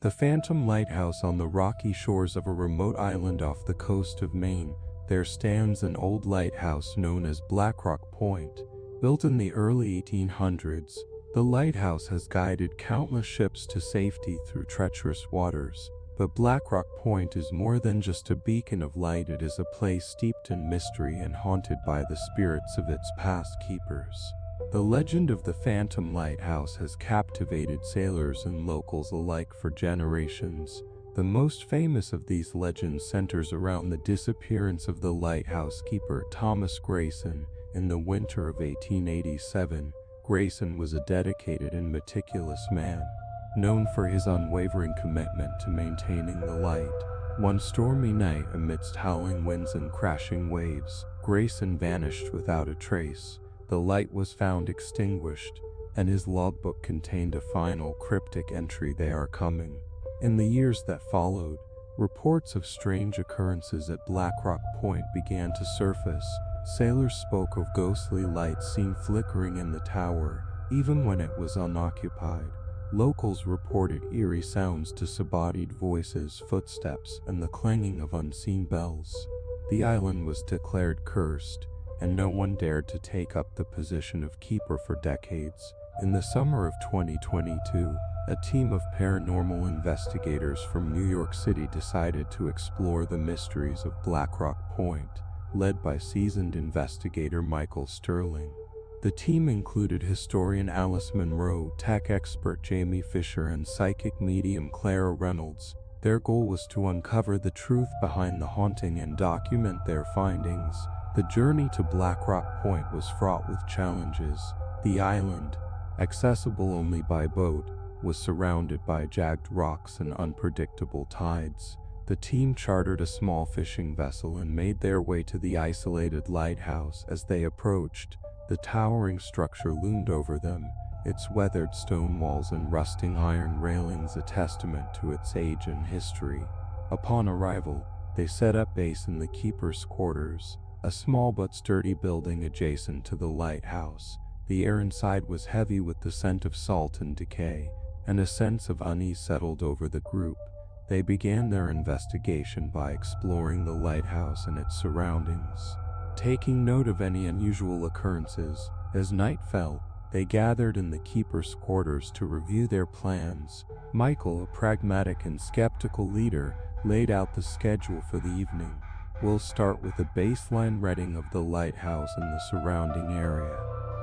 The Phantom Lighthouse on the rocky shores of a remote island off the coast of Maine. There stands an old lighthouse known as Blackrock Point. Built in the early 1800s, the lighthouse has guided countless ships to safety through treacherous waters. But Blackrock Point is more than just a beacon of light. It is a place steeped in mystery and haunted by the spirits of its past keepers. The legend of the Phantom Lighthouse has captivated sailors and locals alike for generations. The most famous of these legends centers around the disappearance of the lighthouse keeper Thomas Grayson. In the winter of 1887, Grayson was a dedicated and meticulous man, known for his unwavering commitment to maintaining the light. One stormy night, amidst howling winds and crashing waves, Grayson vanished without a trace. The light was found extinguished, and his logbook contained a final cryptic entry: "They are coming." In the years that followed, reports of strange occurrences at Blackrock Point began to surface. Sailors spoke of ghostly lights seen flickering in the tower, even when it was unoccupied. Locals reported eerie sounds, disembodied voices, footsteps, and the clanging of unseen bells. The island was declared cursed, and no one dared to take up the position of keeper for decades. In the summer of 2022, a team of paranormal investigators from New York City decided to explore the mysteries of Blackrock Point, led by seasoned investigator Michael Sterling. The team included historian Alice Monroe, tech expert Jamie Fisher, and psychic medium Clara Reynolds. Their goal was to uncover the truth behind the haunting and document their findings. The journey to Blackrock Point was fraught with challenges. The island, accessible only by boat, was surrounded by jagged rocks and unpredictable tides. The team chartered a small fishing vessel and made their way to the isolated lighthouse. As they approached, the towering structure loomed over them, its weathered stone walls and rusting iron railings a testament to its age and history. Upon arrival, they set up base in the keeper's quarters, a small but sturdy building adjacent to the lighthouse. The air inside was heavy with the scent of salt and decay, and a sense of unease settled over the group. They began their investigation by exploring the lighthouse and its surroundings, taking note of any unusual occurrences. As night fell, they gathered in the keeper's quarters to review their plans. Michael, a pragmatic and skeptical leader, laid out the schedule for the evening. "We'll start with a baseline reading of the lighthouse and the surrounding area,"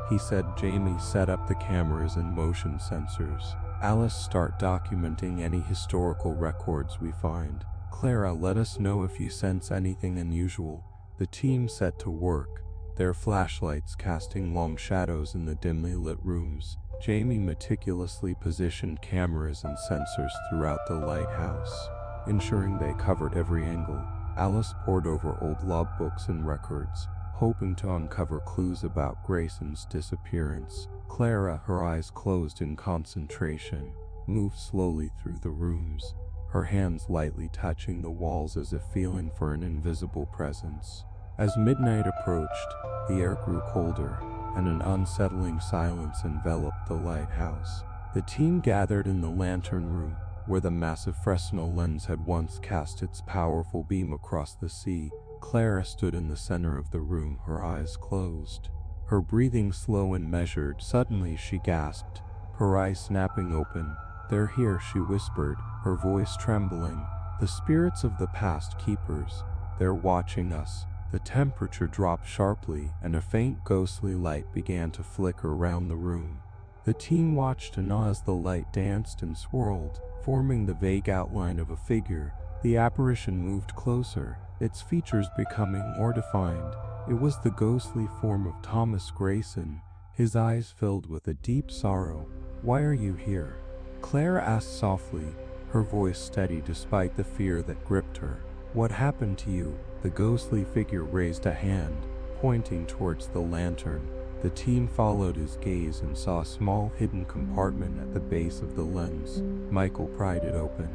he said. Jamie set up the cameras and motion sensors. "Alice, start documenting any historical records we find. Clara, let us know if you sense anything unusual." The team set to work, their flashlights casting long shadows in the dimly lit rooms. Jamie meticulously positioned cameras and sensors throughout the lighthouse, ensuring they covered every angle. Alice pored over old logbooks and records, hoping to uncover clues about Grayson's disappearance. Clara, her eyes closed in concentration, moved slowly through the rooms, her hands lightly touching the walls as if feeling for an invisible presence. As midnight approached, the air grew colder, and an unsettling silence enveloped the lighthouse. The team gathered in the lantern room, where the massive Fresnel lens had once cast its powerful beam across the sea. Clara stood in the center of the room, her eyes closed, her breathing slow and measured. Suddenly she gasped, her eyes snapping open. "They're here," she whispered, her voice trembling. "The spirits of the past keepers. They're watching us." The temperature dropped sharply, and a faint ghostly light began to flicker around the room. The team watched in awe as the light danced and swirled, forming the vague outline of a figure. The apparition moved closer, its features becoming more defined. It was the ghostly form of Thomas Grayson, his eyes filled with a deep sorrow. "Why are you here?" Clara asked softly, her voice steady despite the fear that gripped her. "What happened to you?" The ghostly figure raised a hand, pointing towards the lantern. The team followed his gaze and saw a small hidden compartment at the base of the lens. Michael pried it open,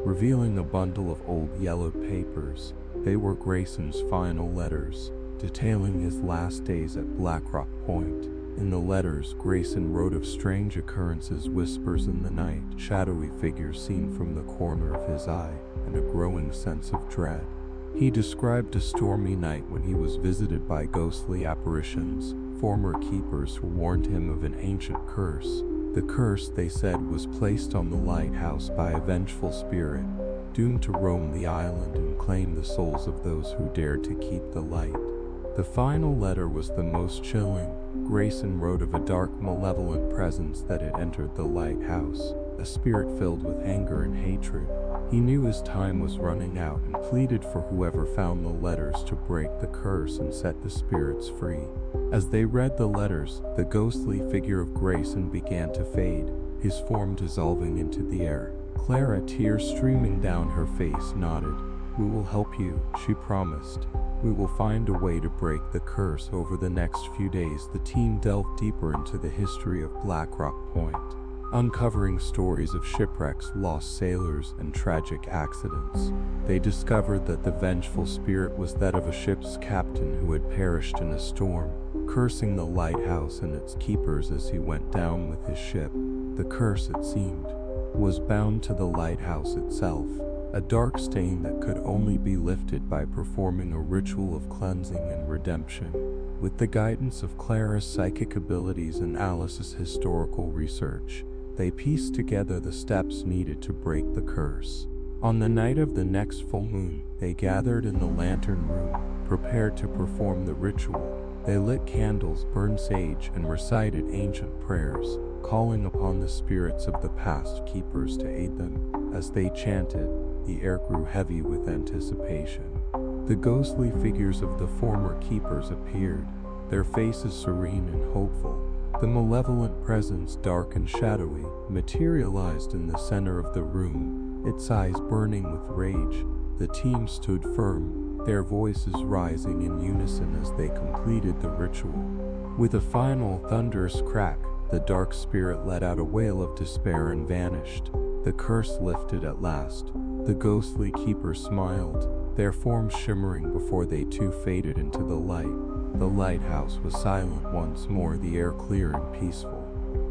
revealing a bundle of old yellowed papers. They were Grayson's final letters, detailing his last days at Blackrock Point. In the letters, Grayson wrote of strange occurrences, whispers in the night, shadowy figures seen from the corner of his eye, and a growing sense of dread. He described a stormy night when he was visited by ghostly apparitions, former keepers who warned him of an ancient curse. The curse, they said, was placed on the lighthouse by a vengeful spirit, doomed to roam the island and claim the souls of those who dared to keep the light. The final letter was the most chilling. Grayson wrote of a dark, malevolent presence that had entered the lighthouse, a spirit filled with anger and hatred. He knew his time was running out and pleaded for whoever found the letters to break the curse and set the spirits free. As they read the letters, the ghostly figure of Grayson began to fade, his form dissolving into the air. Clara, tears streaming down her face, nodded. "We will help you," she promised. "We will find a way to break the curse." Over the next few days, the team delved deeper into the history of Blackrock Point, uncovering stories of shipwrecks, lost sailors, and tragic accidents. They discovered that the vengeful spirit was that of a ship's captain who had perished in a storm, cursing the lighthouse and its keepers as he went down with his ship. The curse, it seemed, was bound to the lighthouse itself, a dark stain that could only be lifted by performing a ritual of cleansing and redemption. With the guidance of Clara's psychic abilities and Alice's historical research, they pieced together the steps needed to break the curse. On the night of the next full moon, they gathered in the lantern room, prepared to perform the ritual. They lit candles, burned sage, and recited ancient prayers, calling upon the spirits of the past keepers to aid them. As they chanted, the air grew heavy with anticipation. The ghostly figures of the former keepers appeared, their faces serene and hopeful. The malevolent presence, dark and shadowy, materialized in the center of the room, its eyes burning with rage. The team stood firm, their voices rising in unison as they completed the ritual. With a final thunderous crack, the dark spirit let out a wail of despair and vanished. The curse lifted at last. The ghostly keepers smiled, their forms shimmering before they too faded into the light. The lighthouse was silent once more, the air clear and peaceful.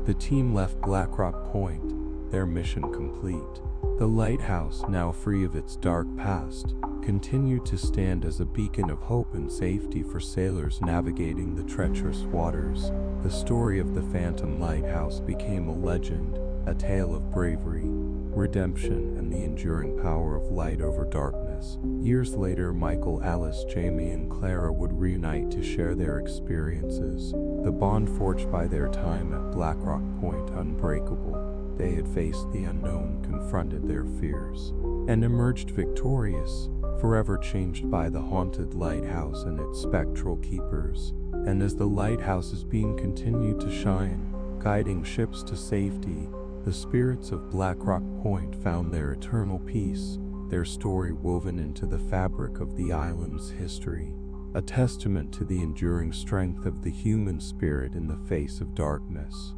The team left Blackrock Point, their mission complete. The lighthouse, now free of its dark past, continued to stand as a beacon of hope and safety for sailors navigating the treacherous waters. The story of the Phantom Lighthouse became a legend, a tale of bravery, redemption, and the enduring power of light over darkness. Years later, Michael, Alice, Jamie, and Clara would reunite to share their experiences, the bond forged by their time at Blackrock Point unbreakable. They had faced the unknown, confronted their fears, and emerged victorious, forever changed by the haunted lighthouse and its spectral keepers. And as the lighthouse's beam continued to shine, guiding ships to safety, the spirits of Blackrock Point found their eternal peace, their story woven into the fabric of the island's history, a testament to the enduring strength of the human spirit in the face of darkness.